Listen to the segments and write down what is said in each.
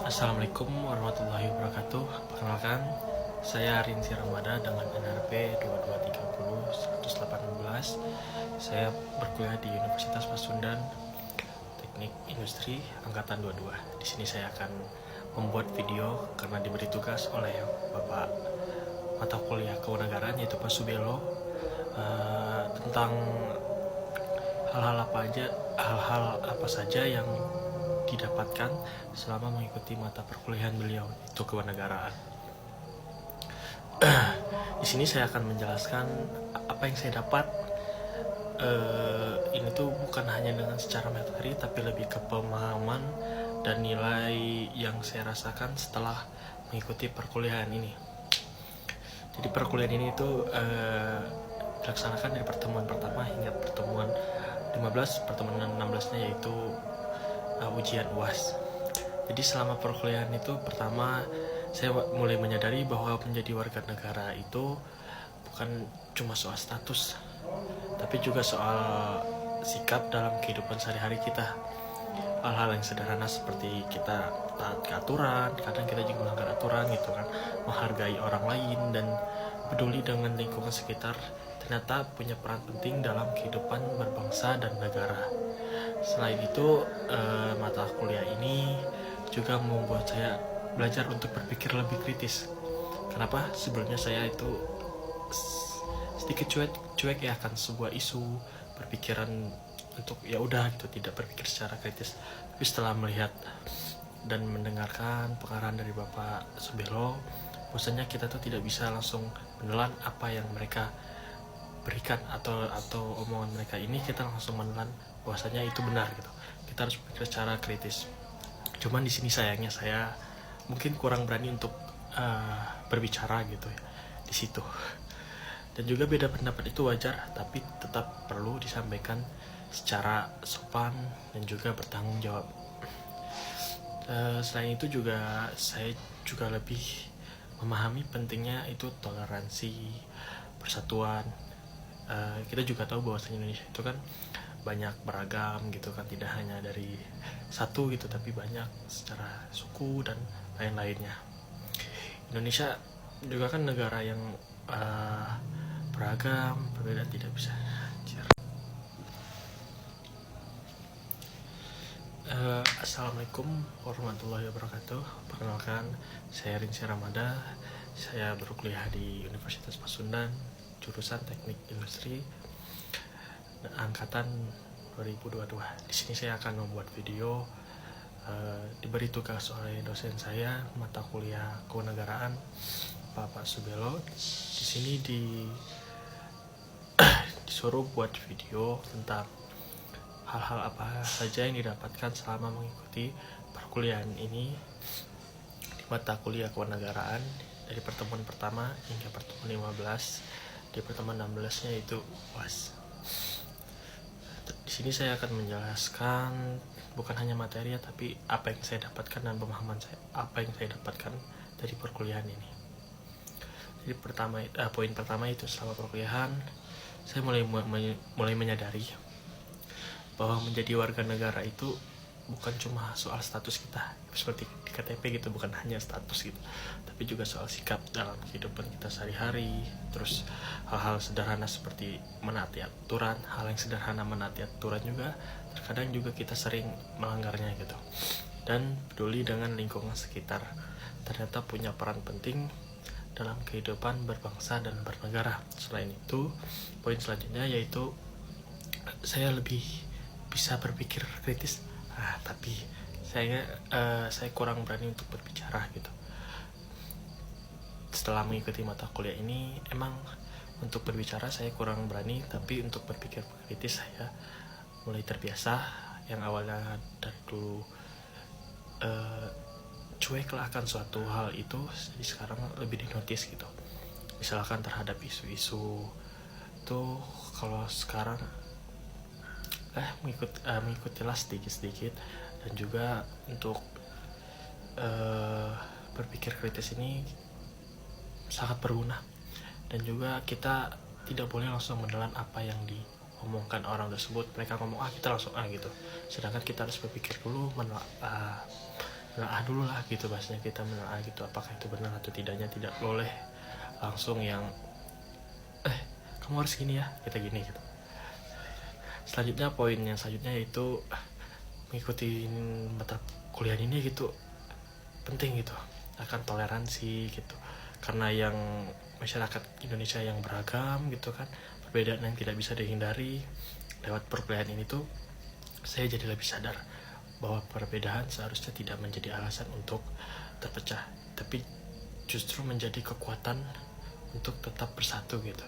Assalamualaikum warahmatullahi wabarakatuh. Perkenalkan, saya Rinsi Ramada dengan NRP 2230-118. Saya berkuliah di Universitas Pasundan Teknik Industri Angkatan 22. Di sini saya akan membuat video karena diberi tugas oleh Bapak mata kuliah kewarganegaraan yaitu Pak Subelo tentang hal-hal apa saja yang didapatkan selama mengikuti mata perkuliahan beliau itu kewarganegaraan. Di sini saya akan menjelaskan apa yang saya dapat. Ini tuh bukan hanya dengan secara materi, tapi lebih ke pemahaman dan nilai yang saya rasakan setelah mengikuti perkuliahan ini. Jadi perkuliahan ini tuh dilaksanakan dari pertemuan pertama hingga pertemuan 15, pertemuan 16-nya yaitu ujian UAS. Jadi selama perkuliahan itu pertama saya mulai menyadari bahwa menjadi warga negara itu bukan cuma soal status, tapi juga soal sikap dalam kehidupan sehari-hari kita. Hal-hal yang sederhana seperti kita taat ke aturan, kadang kita juga melanggar aturan gitu kan, menghargai orang lain dan peduli dengan lingkungan sekitar ternyata punya peran penting dalam kehidupan berbangsa dan negara. Selain itu, mata kuliah ini juga membuat saya belajar untuk berpikir lebih kritis. Kenapa? Sebelumnya saya itu sedikit cuek ya akan sebuah isu, berpikiran untuk ya udah gitu, tidak berpikir secara kritis. Tapi setelah melihat dan mendengarkan pengarahan dari Bapak Subelo, bahwasanya kita tuh tidak bisa langsung menelan apa yang mereka berikan atau omongan mereka ini kita langsung menelan bahwasanya itu benar gitu. Kita harus berpikir secara kritis. Cuman di sini sayangnya saya mungkin kurang berani untuk berbicara gitu ya di situ. Dan juga beda pendapat itu wajar, tapi tetap perlu disampaikan secara sopan dan juga bertanggung jawab. Selain itu juga saya juga lebih memahami pentingnya itu toleransi, persatuan. Kita juga tahu bahwasanya Indonesia itu kan banyak beragam gitu kan, tidak hanya dari satu gitu tapi banyak secara suku dan lain-lainnya. Indonesia juga kan negara yang beragam, berbeda, tidak bisa. Assalamualaikum warahmatullahi wabarakatuh. Perkenalkan, saya Rinsi Ramada. Saya berkuliah di Universitas Pasundan, jurusan Teknik Industri angkatan 2022. Di sini saya akan membuat video diberi tugas oleh dosen saya mata kuliah kewarganegaraan Bapak Subelo. Di sini disuruh buat video tentang hal-hal apa saja yang didapatkan selama mengikuti perkuliahan ini di mata kuliah kewarganegaraan dari pertemuan pertama hingga pertemuan 15. Di pertemuan 16-nya itu UAS. Di sini saya akan menjelaskan bukan hanya materi ya, tapi apa yang saya dapatkan dan pemahaman saya, apa yang saya dapatkan dari perkuliahan ini. Jadi poin pertama itu selama perkuliahan saya mulai menyadari bahwa menjadi warga negara itu bukan cuma soal status kita seperti di KTP gitu, bukan hanya status gitu, tapi juga soal sikap dalam kehidupan kita sehari-hari. Terus hal-hal sederhana seperti menaati aturan, hal yang sederhana menaati aturan juga terkadang juga kita sering melanggarnya gitu. Dan peduli dengan lingkungan sekitar ternyata punya peran penting dalam kehidupan berbangsa dan bernegara. Selain itu, poin selanjutnya yaitu saya lebih bisa berpikir kritis. Tapi saya kurang berani untuk berbicara gitu. Setelah mengikuti mata kuliah ini, emang untuk berbicara saya kurang berani, tapi untuk berpikir kritis saya mulai terbiasa. Yang awalnya dari dulu cuek lah akan suatu hal itu, jadi sekarang lebih dinotis gitu. Misalkan terhadap isu-isu tuh, kalau sekarang mengikutilah sedikit-sedikit. Dan juga untuk berpikir kritis ini sangat berguna. Dan juga kita tidak boleh langsung menelan apa yang diomongkan orang tersebut. Mereka ngomong kita langsung gitu, sedangkan kita harus berpikir dulu menelaah dulu lah gitu, bahasanya kita menelaah gitu, apakah itu benar atau tidaknya. Tidak boleh langsung yang kamu harus gini ya, kita gini gitu. Selanjutnya, poin yang selanjutnya yaitu mengikuti mata kuliah ini gitu penting gitu, akan toleransi gitu, karena yang masyarakat Indonesia yang beragam gitu kan, perbedaan yang tidak bisa dihindari. Lewat perkuliahan ini tuh saya jadi lebih sadar bahwa perbedaan seharusnya tidak menjadi alasan untuk terpecah, tapi justru menjadi kekuatan untuk tetap bersatu gitu.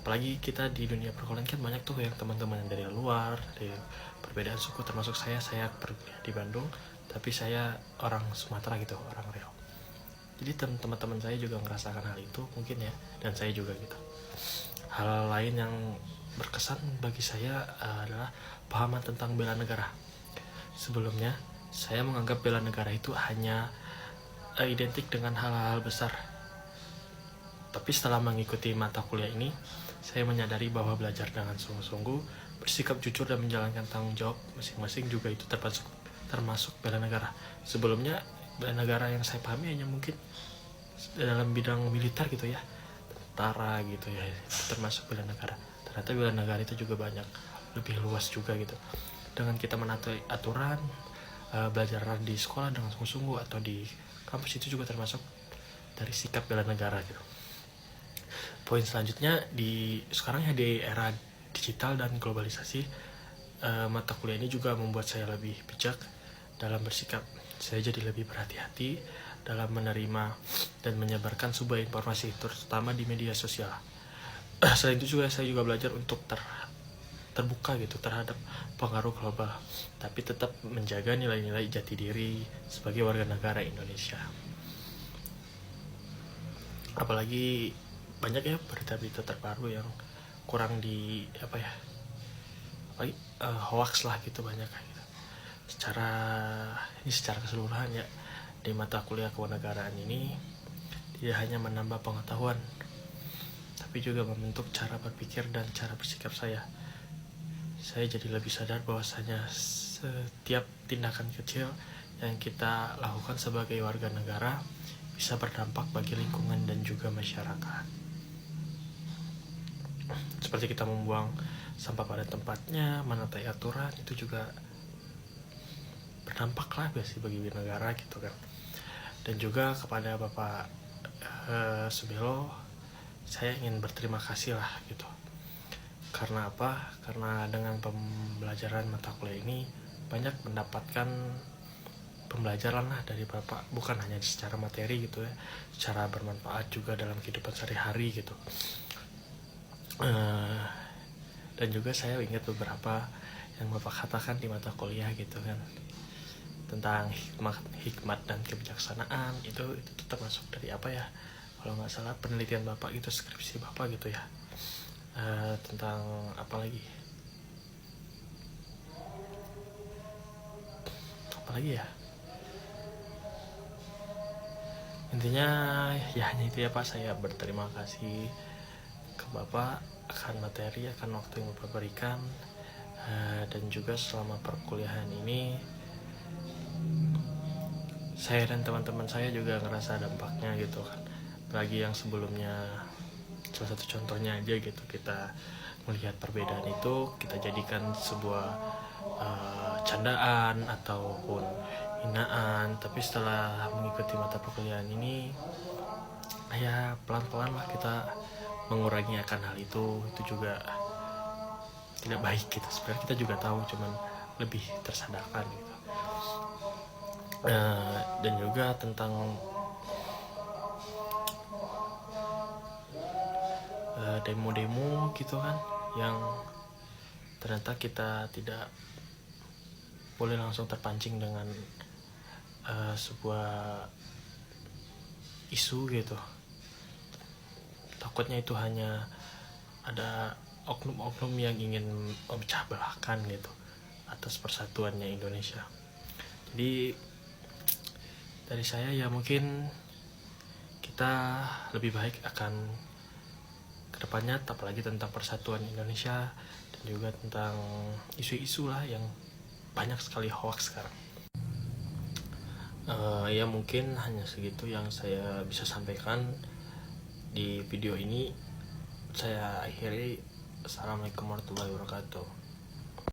Apalagi kita di dunia perkuliahan kan banyak tuh yang teman-teman yang dari luar, dari perbedaan suku, termasuk saya berkuliah di Bandung, tapi saya orang Sumatera gitu, orang Riau. Jadi teman-teman saya juga merasakan hal itu mungkin ya, dan saya juga gitu. Hal lain yang berkesan bagi saya adalah pahaman tentang bela negara. Sebelumnya, saya menganggap bela negara itu hanya identik dengan hal-hal besar. Tapi setelah mengikuti mata kuliah ini, saya menyadari bahwa belajar dengan sungguh-sungguh, bersikap jujur dan menjalankan tanggung jawab masing-masing juga itu termasuk bela negara. Sebelumnya, bela negara yang saya pahami hanya mungkin dalam bidang militer gitu ya, tentara gitu ya, itu termasuk bela negara. Ternyata bela negara itu juga banyak, lebih luas juga gitu. Dengan kita menaati aturan, belajar di sekolah dengan sungguh-sungguh atau di kampus, itu juga termasuk dari sikap bela negara gitu. Poin selanjutnya, sekarang ya di era digital dan globalisasi, mata kuliah ini juga membuat saya lebih bijak dalam bersikap. Saya jadi lebih berhati-hati dalam menerima dan menyebarkan sebuah informasi, terutama di media sosial. Selain itu juga saya juga belajar untuk terbuka gitu terhadap pengaruh global, tapi tetap menjaga nilai-nilai jati diri sebagai warga negara Indonesia. Apalagi banyak ya berita-berita terbaru yang kurang hoax lah gitu, banyak gitu. Secara keseluruhan ya, di mata kuliah kewarganegaraan ini tidak hanya menambah pengetahuan, tapi juga membentuk cara berpikir dan cara bersikap saya. Saya jadi lebih sadar bahwasanya setiap tindakan kecil yang kita lakukan sebagai warga negara bisa berdampak bagi lingkungan dan juga masyarakat. Seperti kita membuang sampah pada tempatnya, menaati aturan, itu juga berdampak lah biasanya bagi negara gitu kan. Dan juga kepada Bapak Subelo, saya ingin berterima kasih lah gitu. Karena apa? Karena dengan pembelajaran mata kuliah ini banyak mendapatkan pembelajaran lah dari Bapak, bukan hanya secara materi gitu ya, secara bermanfaat juga dalam kehidupan sehari-hari gitu. Dan juga saya ingat beberapa yang Bapak katakan di mata kuliah gitu kan, tentang hikmat dan kebijaksanaan. Itu termasuk dari kalau nggak salah penelitian Bapak gitu, skripsi Bapak gitu ya. Tentang apa lagi ya, intinya ya hanya itu ya Pak. Saya berterima kasih ke Bapak akan materi, akan waktu yang Bapak berikan, dan juga selama perkuliahan ini saya dan teman-teman saya juga ngerasa dampaknya gitu kan. Bagi yang sebelumnya, salah satu contohnya aja gitu, kita melihat perbedaan itu kita jadikan sebuah candaan ataupun hinaan, tapi setelah mengikuti mata perkuliahan ini ya pelan-pelan lah kita mengurangi akan hal itu juga tidak baik gitu. Sebenarnya kita juga tahu, cuman lebih tersadarkan gitu. Dan juga tentang demo-demo gitu kan, yang ternyata kita tidak boleh langsung terpancing dengan sebuah isu gitu. Takutnya itu hanya ada oknum-oknum yang ingin memecah belahkan gitu atas persatuannya Indonesia. Jadi dari saya ya, mungkin kita lebih baik akan kedepannya, apalagi tentang persatuan Indonesia dan juga tentang isu-isu lah yang banyak sekali hoax sekarang. Ya mungkin hanya segitu yang saya bisa sampaikan di video ini. Saya akhiri. Assalamualaikum warahmatullahi wabarakatuh.